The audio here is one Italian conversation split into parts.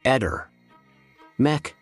Eder. Mech.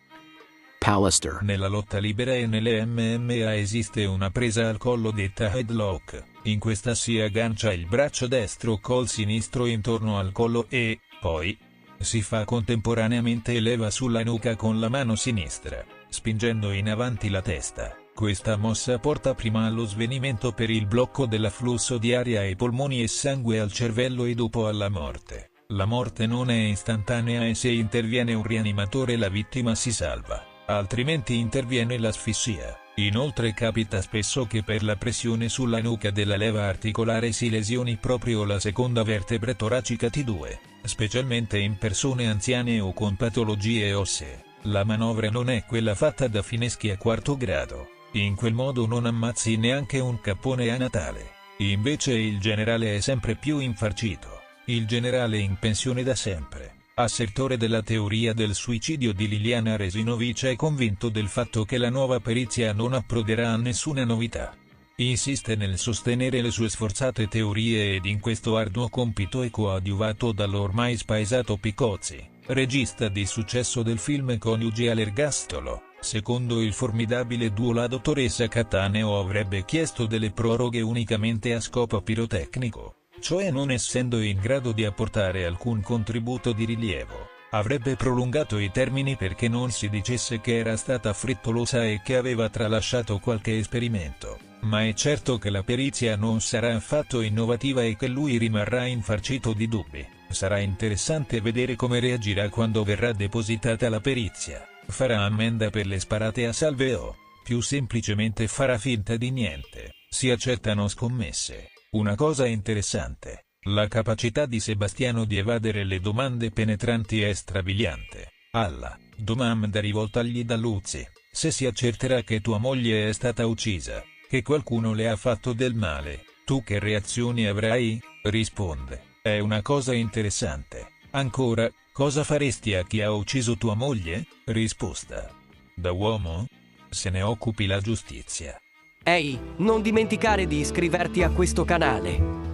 Pallister. Nella lotta libera e nelle MMA esiste una presa al collo detta headlock. In questa si aggancia il braccio destro col sinistro intorno al collo e, poi, si fa contemporaneamente leva sulla nuca con la mano sinistra, spingendo in avanti la testa. Questa mossa porta prima allo svenimento per il blocco dell'afflusso di aria ai polmoni e sangue al cervello e dopo alla morte. La morte non è istantanea e se interviene un rianimatore la vittima si salva, altrimenti interviene l'asfissia. Inoltre capita spesso che per la pressione sulla nuca della leva articolare si lesioni proprio la seconda vertebra toracica T2, specialmente in persone anziane o con patologie ossee. La manovra non è quella fatta da Fineschi a quarto grado. In quel modo non ammazzi neanche un cappone a Natale. Invece il generale è sempre più infarcito. Il generale in pensione da sempre, assertore della teoria del suicidio di Liliana Resinovic, è convinto del fatto che la nuova perizia non approderà a nessuna novità. Insiste nel sostenere le sue sforzate teorie ed in questo arduo compito è coadiuvato dall'ormai spaesato Picozzi, regista di successo del film Coniugi all'ergastolo. Secondo il formidabile duo la dottoressa Cattaneo avrebbe chiesto delle proroghe unicamente a scopo pirotecnico, cioè non essendo in grado di apportare alcun contributo di rilievo. Avrebbe prolungato i termini perché non si dicesse che era stata frettolosa e che aveva tralasciato qualche esperimento, ma è certo che la perizia non sarà affatto innovativa e che lui rimarrà infarcito di dubbi. Sarà interessante vedere come reagirà quando verrà depositata la perizia. Farà ammenda per le sparate a salve o, più semplicemente farà finta di niente. Si accettano scommesse. Una cosa interessante, la capacità di Sebastiano di evadere le domande penetranti è strabiliante. Alla domanda rivoltagli da Luzzi, se si accerterà che tua moglie è stata uccisa, che qualcuno le ha fatto del male, tu che reazioni avrai? Risponde, è una cosa interessante. Ancora, cosa faresti a chi ha ucciso tua moglie? Risposta, da uomo? Se ne occupi la giustizia. Ehi, non dimenticare di iscriverti a questo canale.